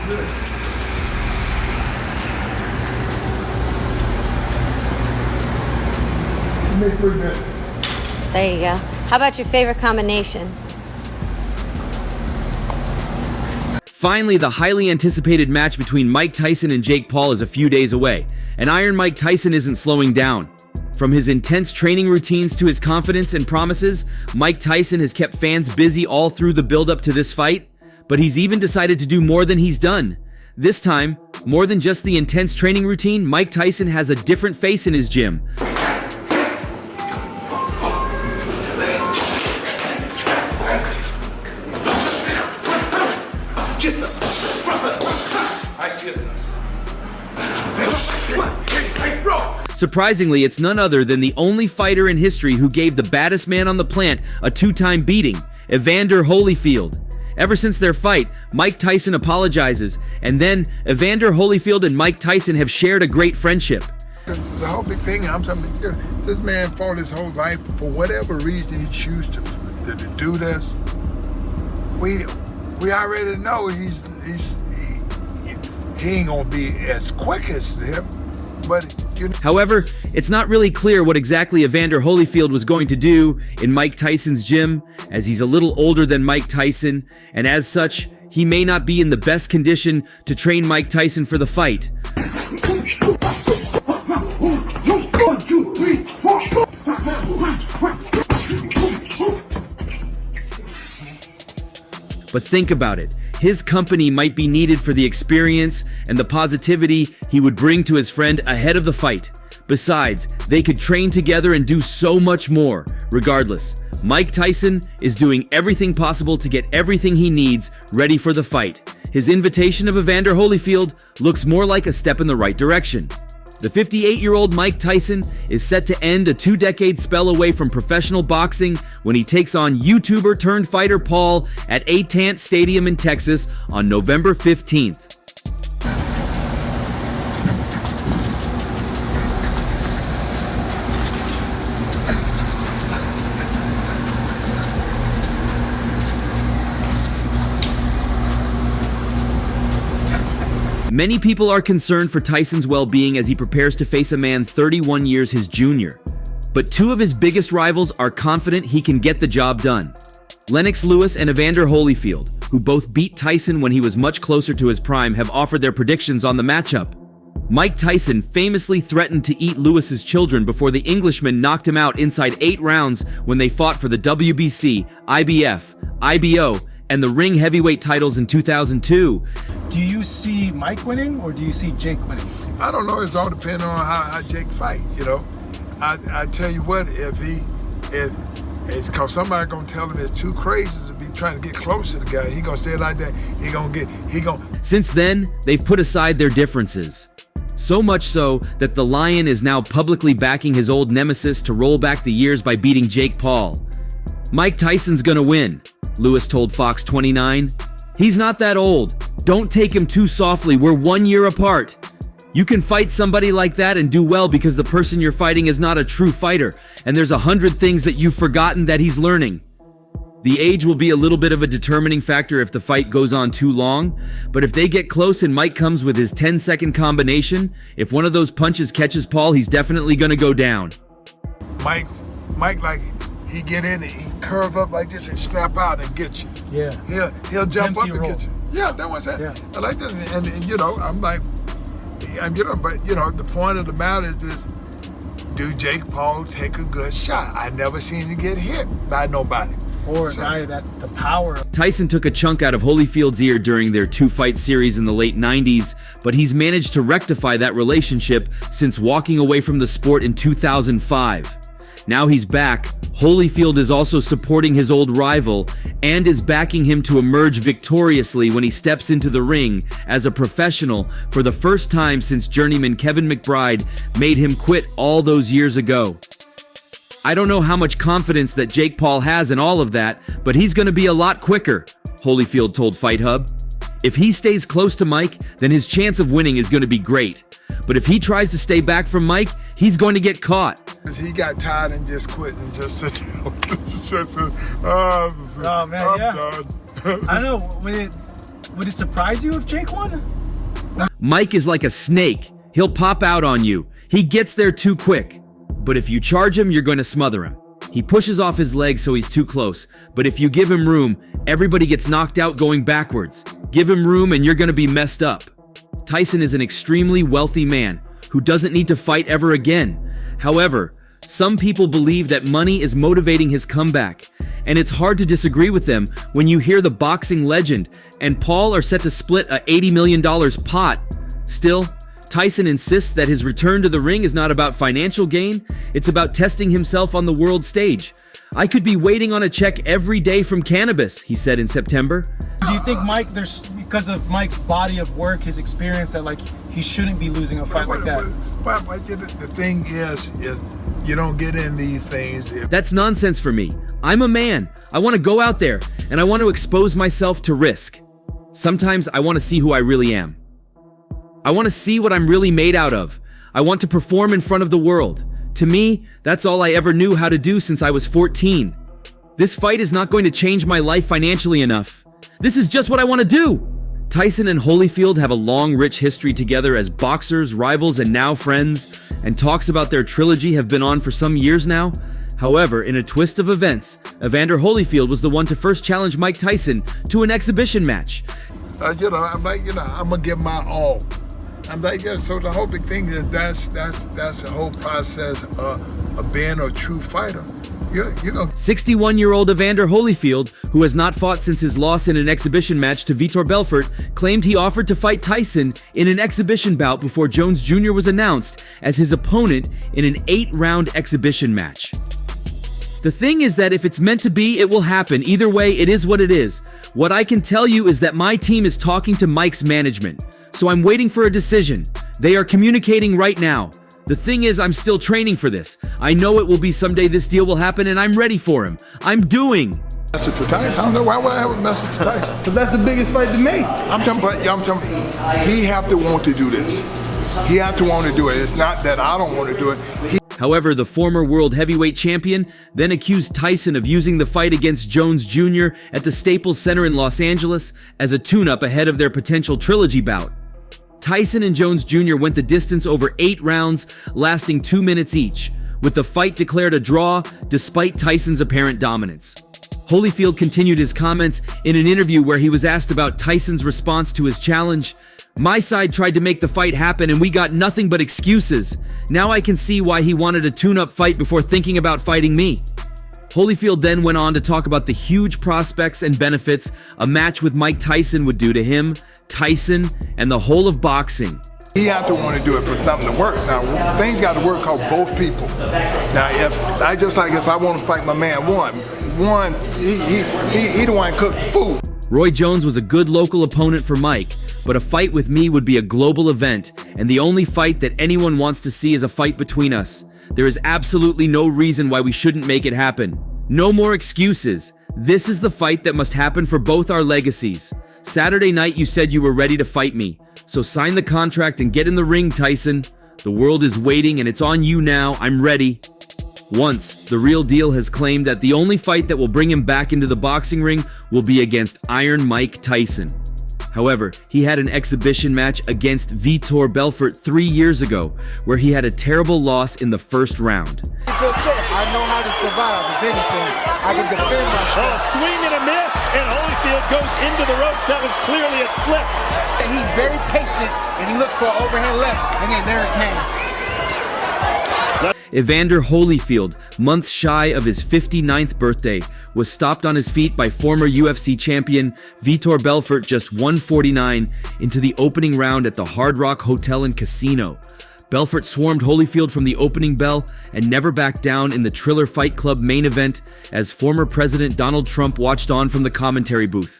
good. You make pretty good. There you go. How about your favorite combination? Finally, the highly anticipated match between Mike Tyson and Jake Paul is a few days away, and Iron Mike Tyson isn't slowing down. From his intense training routines to his confidence and promises, Mike Tyson has kept fans busy all through the build-up to this fight, but he's even decided to do more than he's done. This time, more than just the intense training routine, Mike Tyson has a different face in his gym. Surprisingly, it's none other than the only fighter in history who gave the baddest man on the plant a two-time beating, Evander Holyfield. Ever since their fight, Mike Tyson apologizes, and then Evander Holyfield and Mike Tyson have shared a great friendship. The whole big thing, I'm telling you, this man fought his whole life for whatever reason he chooses to do this. We already know he ain't gonna be as quick as him, but you know. However, it's not really clear what exactly Evander Holyfield was going to do in Mike Tyson's gym, as he's a little older than Mike Tyson, and as such, he may not be in the best condition to train Mike Tyson for the fight. But think about it. His company might be needed for the experience and the positivity he would bring to his friend ahead of the fight. Besides, they could train together and do so much more. Regardless, Mike Tyson is doing everything possible to get everything he needs ready for the fight. His invitation of Evander Holyfield looks more like a step in the right direction. The 58-year-old Mike Tyson is set to end a 2-decade spell away from professional boxing when he takes on YouTuber-turned-fighter Paul at Atant Stadium in Texas on November 15th. Many people are concerned for Tyson's well-being as he prepares to face a man 31 years his junior. But two of his biggest rivals are confident he can get the job done. Lennox Lewis and Evander Holyfield, who both beat Tyson when he was much closer to his prime, have offered their predictions on the matchup. Mike Tyson famously threatened to eat Lewis's children before the Englishman knocked him out inside 8 rounds when they fought for the WBC, IBF, IBO, and the ring heavyweight titles in 2002. Do you see Mike winning or do you see Jake winning? I don't know. It's all depending on how Jake fight. You know, I tell you what, if it's cause somebody gonna tell him it's too crazy to be trying to get close to the guy, he gonna stay like that. He gonna. Since then, they've put aside their differences. So much so that the Lion is now publicly backing his old nemesis to roll back the years by beating Jake Paul. Mike Tyson's gonna win, Lewis told Fox 29. He's not that old. Don't take him too softly. We're 1 year apart. You can fight somebody like that and do well because the person you're fighting is not a true fighter, and there's 100 things that you've forgotten that he's learning. The age will be a little bit of a determining factor if the fight goes on too long, but if they get close and Mike comes with his 10-second combination, if one of those punches catches Paul, he's definitely gonna go down. Mike, like, he get in and he curve up like this and snap out and get you. Yeah. He'll jump up MC and roll. get you. Yeah, that was it. Yeah. I like this, and you know, I'm like, but you know, the point of the matter is this: do Jake Paul take a good shot? I never seen him get hit by nobody. Or a guy that the power. Tyson took a chunk out of Holyfield's ear during their 2-fight series in the late 90s, but he's managed to rectify that relationship since walking away from the sport in 2005. Now he's back. Holyfield is also supporting his old rival and is backing him to emerge victoriously when he steps into the ring as a professional for the first time since journeyman Kevin McBride made him quit all those years ago. I don't know how much confidence that Jake Paul has in all of that, but he's going to be a lot quicker, Holyfield told Fight Hub. If he stays close to Mike, then his chance of winning is going to be great. But if he tries to stay back from Mike, he's going to get caught. He got tired and just quit and just sit down. Oh man, I'm yeah. done. I know when Would it surprise you if Jake won? Mike is like a snake. He'll pop out on you. He gets there too quick. But if you charge him, you're going to smother him. He pushes off his legs so he's too close. But if you give him room, everybody gets knocked out going backwards. Give him room and you're going to be messed up. Tyson is an extremely wealthy man who doesn't need to fight ever again. However, some people believe that money is motivating his comeback. And it's hard to disagree with them when you hear the boxing legend and Paul are set to split a $80 million pot. Still, Tyson insists that his return to the ring is not about financial gain, it's about testing himself on the world stage. I could be waiting on a check every day from cannabis, he said in September. Do you think because of Mike's body of work, his experience, that like he shouldn't be losing a fight like that? But the thing is you don't get in these things. That's nonsense for me. I'm a man. I want to go out there and I want to expose myself to risk. Sometimes I want to see who I really am. I want to see what I'm really made out of. I want to perform in front of the world. To me, that's all I ever knew how to do since I was 14. This fight is not going to change my life financially enough. This is just what I want to do. Tyson and Holyfield have a long, rich history together as boxers, rivals, and now friends, and talks about their trilogy have been on for some years now. However, in a twist of events, Evander Holyfield was the one to first challenge Mike Tyson to an exhibition match. I'm gonna give my all. So the whole big thing is that's the whole process of being a true fighter. 61-year-old Evander Holyfield, who has not fought since his loss in an exhibition match to Vitor Belfort, claimed he offered to fight Tyson in an exhibition bout before Jones Jr. was announced as his opponent in an 8-round exhibition match. The thing is that if it's meant to be, it will happen. Either way, it is what it is. What I can tell you is that my team is talking to Mike's management, so I'm waiting for a decision. They are communicating right now. The thing is, I'm still training for this. I know it will be someday this deal will happen and I'm ready for him. I'm doing. Message for Tyson? I don't know why would I have a message for Tyson? Because that's the biggest fight to make. I'm talking, he have to want to do this. He have to want to do it. It's not that I don't want to do it. However, the former world heavyweight champion then accused Tyson of using the fight against Jones Jr. at the Staples Center in Los Angeles as a tune-up ahead of their potential trilogy bout. Tyson and Jones Jr. went the distance over 8 rounds, lasting 2 minutes each, with the fight declared a draw despite Tyson's apparent dominance. Holyfield continued his comments in an interview where he was asked about Tyson's response to his challenge. "My side tried to make the fight happen and we got nothing but excuses. Now I can see why he wanted a tune-up fight before thinking about fighting me." Holyfield then went on to talk about the huge prospects and benefits a match with Mike Tyson would do to him, Tyson, and the whole of boxing. He have to want to do it for something to work. Now, things got to work out both people. Now, if I want to fight my man one, he the one cooked the food. Roy Jones was a good local opponent for Mike, but a fight with me would be a global event, and the only fight that anyone wants to see is a fight between us. There is absolutely no reason why we shouldn't make it happen. No more excuses. This is the fight that must happen for both our legacies. Saturday night you said you were ready to fight me, so sign the contract and get in the ring, Tyson. The world is waiting and it's on you now. I'm ready. Once, The Real Deal has claimed that the only fight that will bring him back into the boxing ring will be against Iron Mike Tyson. However, he had an exhibition match against Vitor Belfort 3 years ago, where he had a terrible loss in the first round. I know how to survive, if anything. I can defend myself. Oh, swing and a miss, and Holyfield goes into the ropes. That was clearly a slip. He's very patient, and he looks for an overhand left, and then there it came. Evander Holyfield, months shy of his 59th birthday, was stopped on his feet by former UFC champion Vitor Belfort just 149 into the opening round at the Hard Rock Hotel and Casino. Belfort swarmed Holyfield from the opening bell and never backed down in the Triller Fight Club main event as former President Donald Trump watched on from the commentary booth.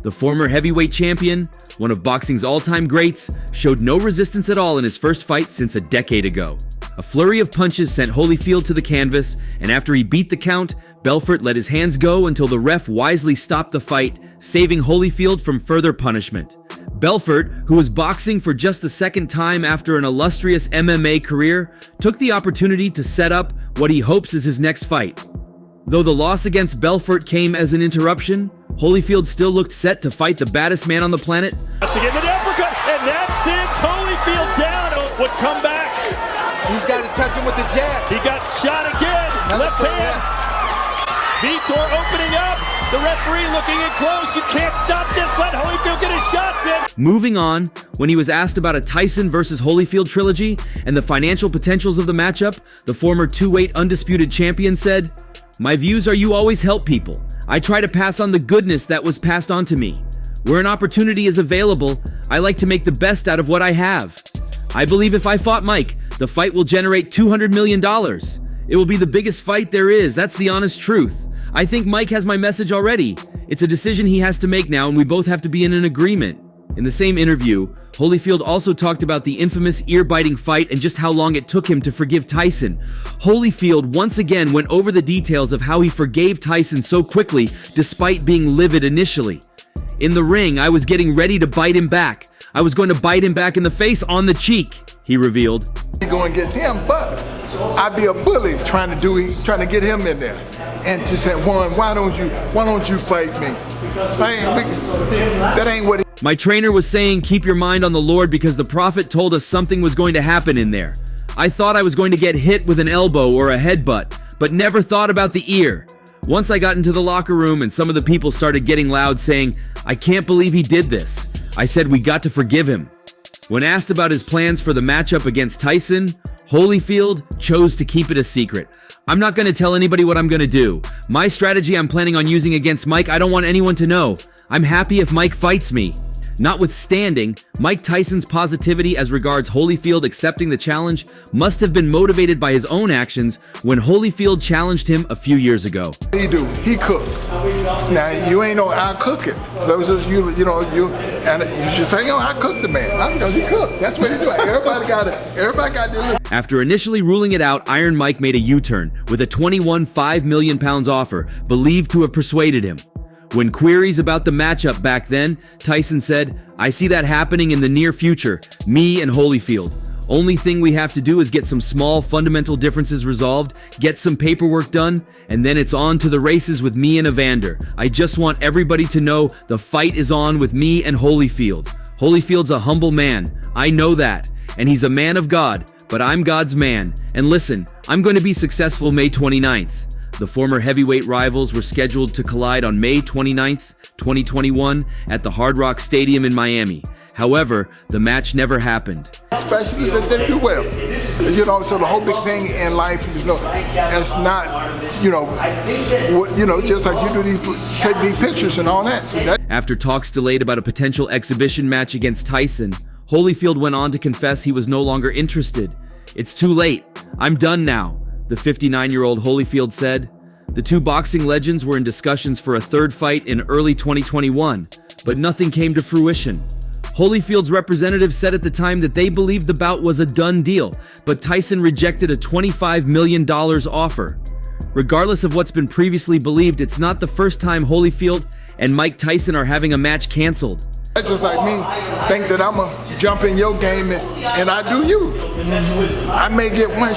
The former heavyweight champion, one of boxing's all-time greats, showed no resistance at all in his first fight since a decade ago. A flurry of punches sent Holyfield to the canvas, and after he beat the count, Belfort let his hands go until the ref wisely stopped the fight, saving Holyfield from further punishment. Belfort, who was boxing for just the second time after an illustrious MMA career, took the opportunity to set up what he hopes is his next fight. Though the loss against Belfort came as an interruption, Holyfield still looked set to fight the baddest man on the planet. To get an uppercut, and that sends Holyfield down. Would come back. He's got to touch him with the jab. He got shot again. Left hand. Vitor opening up. The referee looking in close. You can't stop this. Let Holyfield get his shots in. Moving on, when he was asked about a Tyson versus Holyfield trilogy and the financial potentials of the matchup, the former two-weight undisputed champion said, "My views are you always help people. I try to pass on the goodness that was passed on to me. Where an opportunity is available, I like to make the best out of what I have. I believe if I fought Mike, the fight will generate $200 million. It will be the biggest fight there is. That's the honest truth. I think Mike has my message already. It's a decision he has to make now, and we both have to be in an agreement." In the same interview, Holyfield also talked about the infamous ear-biting fight and just how long it took him to forgive Tyson. Holyfield once again went over the details of how he forgave Tyson so quickly despite being livid initially. "In the ring, I was getting ready to bite him back. I was going to bite him back in the face on the cheek," he revealed. You go and get him, but I'd be a bully trying to get him in there, and to say, "Juan, why don't you fight me?" That ain't what. My trainer was saying, "Keep your mind on the Lord," because the prophet told us something was going to happen in there. I thought I was going to get hit with an elbow or a headbutt, but never thought about the ear. Once I got into the locker room and some of the people started getting loud saying, "I can't believe he did this," I said we got to forgive him. When asked about his plans for the matchup against Tyson, Holyfield chose to keep it a secret. "I'm not going to tell anybody what I'm going to do. My strategy I'm planning on using against Mike, I don't want anyone to know. I'm happy if Mike fights me." Notwithstanding, Mike Tyson's positivity as regards Holyfield accepting the challenge must have been motivated by his own actions when Holyfield challenged him a few years ago. He do. He cook. Now you ain't no I cook it. So it's just you should say, I cook the man. I'm because he cook. That's what he do. Everybody got to listen. After initially ruling it out, Iron Mike made a U-turn with a 21.5 million pounds offer, believed to have persuaded him. When queries about the matchup back then, Tyson said, "I see that happening in the near future, me and Holyfield. Only thing we have to do is get some small fundamental differences resolved, get some paperwork done, and then it's on to the races with me and Evander. I just want everybody to know the fight is on with me and Holyfield. Holyfield's a humble man, I know that, and he's a man of God, but I'm God's man. And listen, I'm going to be successful May 29th. The former heavyweight rivals were scheduled to collide on May 29th, 2021 at the Hard Rock Stadium in Miami. However, the match never happened. Especially that they do well. So the whole big thing in life, it's not, just like you do take these pictures and all that. After talks delayed about a potential exhibition match against Tyson, Holyfield went on to confess he was no longer interested. "It's too late. I'm done now," the 59-year-old Holyfield said. The two boxing legends were in discussions for a third fight in early 2021, but nothing came to fruition. Holyfield's representative said at the time that they believed the bout was a done deal, but Tyson rejected a $25 million offer. Regardless of what's been previously believed, it's not the first time Holyfield and Mike Tyson are having a match canceled. That's just like me think that I'm going to jump in your game and I do you. I may get one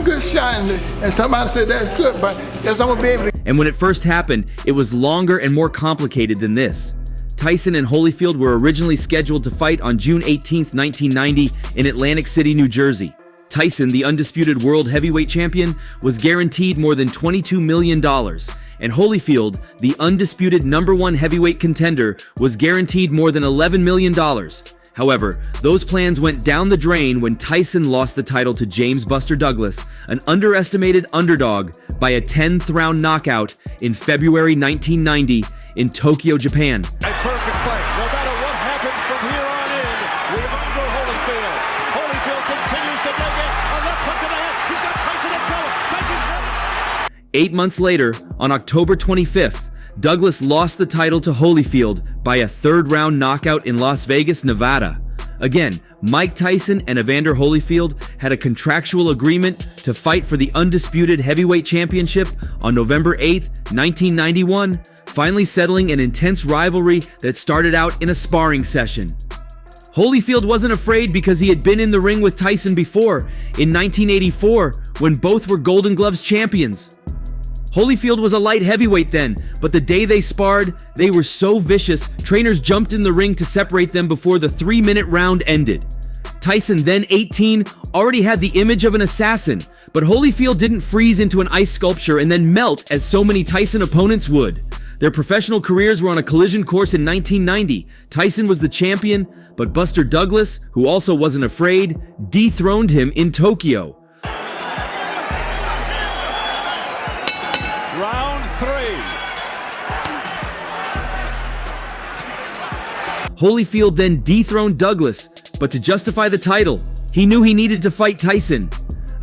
good shot, and somebody said that's good, but yes, I'm going to be able to. And when it first happened, it was longer and more complicated than this. Tyson and Holyfield were originally scheduled to fight on June 18, 1990 in Atlantic City, New Jersey. Tyson, the undisputed world heavyweight champion, was guaranteed more than $22 million. And Holyfield, the undisputed #1 heavyweight contender, was guaranteed more than $11 million. However, those plans went down the drain when Tyson lost the title to James Buster Douglas, an underestimated underdog, by a 10th round knockout in February 1990 in Tokyo, Japan. A perfect fight, no matter what happens from here on in with Evander Holyfield. Holyfield continues to dig in, a left hook to the head. He's got Tyson in trouble. Tyson's ready. 8 months later, on October 25th, Douglas lost the title to Holyfield by a third-round knockout in Las Vegas, Nevada. Again, Mike Tyson and Evander Holyfield had a contractual agreement to fight for the undisputed heavyweight championship on November 8th, 1991, finally settling an intense rivalry that started out in a sparring session. Holyfield wasn't afraid because he had been in the ring with Tyson before, in 1984, when both were Golden Gloves champions. Holyfield was a light heavyweight then, but the day they sparred, they were so vicious, trainers jumped in the ring to separate them before the 3-minute round ended. Tyson, then 18, already had the image of an assassin, but Holyfield didn't freeze into an ice sculpture and then melt as so many Tyson opponents would. Their professional careers were on a collision course in 1990. Tyson was the champion, but Buster Douglas, who also wasn't afraid, dethroned him in Tokyo. Round 3. Holyfield then dethroned Douglas, but to justify the title, he knew he needed to fight Tyson.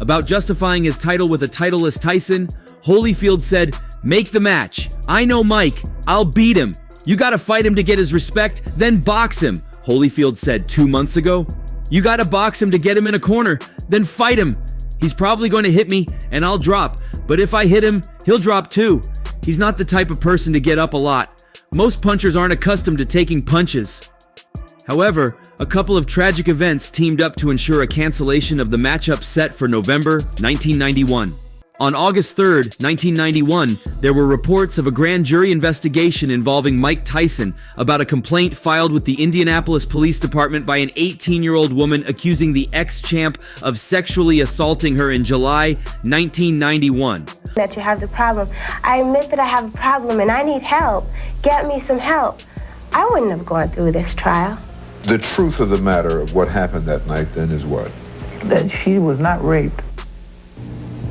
About justifying his title with a titleless Tyson, Holyfield said, "Make the match. I know Mike. I'll beat him. You gotta fight him to get his respect, then box him," Holyfield said 2 months ago. "You gotta box him to get him in a corner, then fight him. He's probably going to hit me, and I'll drop. But if I hit him, he'll drop too. He's not the type of person to get up a lot. Most punchers aren't accustomed to taking punches." However, a couple of tragic events teamed up to ensure a cancellation of the matchup set for November 1991. On August 3rd, 1991, there were reports of a grand jury investigation involving Mike Tyson about a complaint filed with the Indianapolis Police Department by an 18-year-old woman accusing the ex-champ of sexually assaulting her in July 1991. That you have the problem. I admit that I have a problem and I need help. Get me some help. I wouldn't have gone through this trial. The truth of the matter of what happened that night then is what? That she was not raped.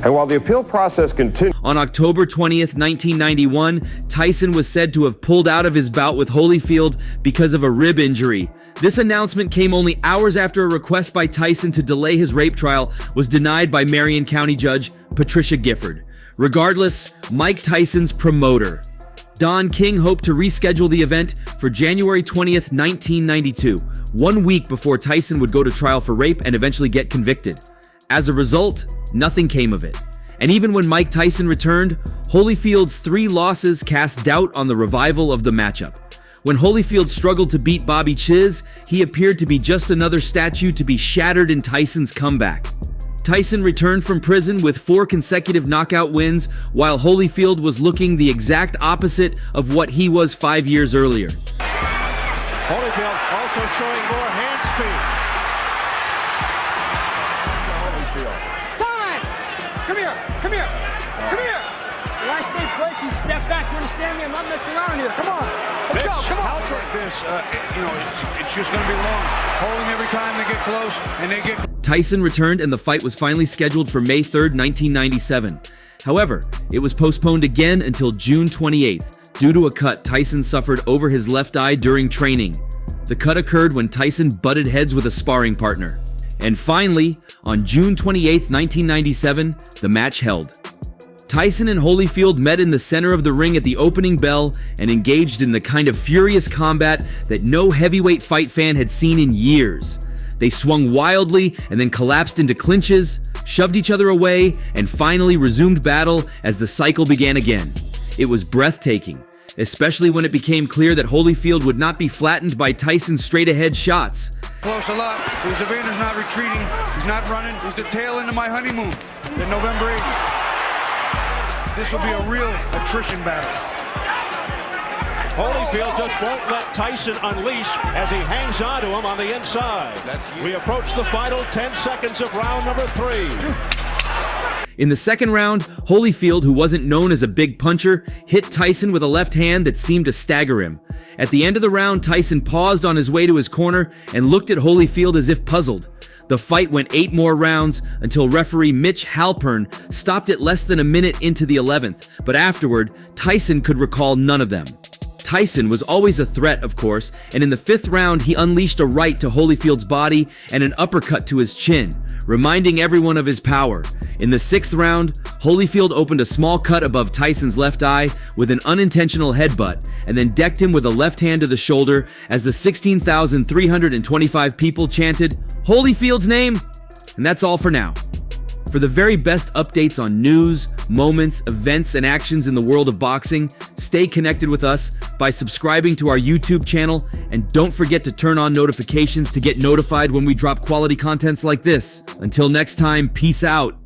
And while the appeal process continued... On October 20th, 1991, Tyson was said to have pulled out of his bout with Holyfield because of a rib injury. This announcement came only hours after a request by Tyson to delay his rape trial was denied by Marion County Judge Patricia Gifford. Regardless, Mike Tyson's promoter, Don King, hoped to reschedule the event for January 20th, 1992, 1 week before Tyson would go to trial for rape and eventually get convicted. As a result, nothing came of it. And even when Mike Tyson returned, Holyfield's 3 losses cast doubt on the revival of the matchup. When Holyfield struggled to beat Bobby Chiz, he appeared to be just another statue to be shattered in Tyson's comeback. Tyson returned from prison with 4 consecutive knockout wins, while Holyfield was looking the exact opposite of what he was 5 years earlier. Holyfield also showing more hand speed. Come here. Come here. When I say break, you step back. Do you understand me? I'm not messing around here. Come on. Let's go. Come on. Like this, it's just going to be long. Holding every time they get close, and they get... Tyson returned and the fight was finally scheduled for May 3rd, 1997. However, it was postponed again until June 28th due to a cut Tyson suffered over his left eye during training. The cut occurred when Tyson butted heads with a sparring partner. And finally, on June 28th, 1997, the match held. Tyson and Holyfield met in the center of the ring at the opening bell and engaged in the kind of furious combat that no heavyweight fight fan had seen in years. They swung wildly and then collapsed into clinches, shoved each other away, and finally resumed battle as the cycle began again. It was breathtaking, especially when it became clear that Holyfield would not be flattened by Tyson's straight-ahead shots. Close a lot. Evander's not retreating. He's not running. He's the tail end of my honeymoon. Then November 8th. This will be a real attrition battle. Holyfield just won't let Tyson unleash as he hangs on to him on the inside. We approach the final 10 seconds of round number 3. In the second round, Holyfield, who wasn't known as a big puncher, hit Tyson with a left hand that seemed to stagger him. At the end of the round, Tyson paused on his way to his corner and looked at Holyfield as if puzzled. The fight went 8 more rounds until referee Mitch Halpern stopped it less than a minute into the 11th, but afterward, Tyson could recall none of them. Tyson was always a threat, of course, and in the 5th round, he unleashed a right to Holyfield's body and an uppercut to his chin, reminding everyone of his power. In the 6th round, Holyfield opened a small cut above Tyson's left eye with an unintentional headbutt, and then decked him with a left hand to the shoulder as the 16,325 people chanted, "Holyfield's name!" And that's all for now. For the very best updates on news, moments, events, and actions in the world of boxing, stay connected with us by subscribing to our YouTube channel, and don't forget to turn on notifications to get notified when we drop quality contents like this. Until next time, peace out.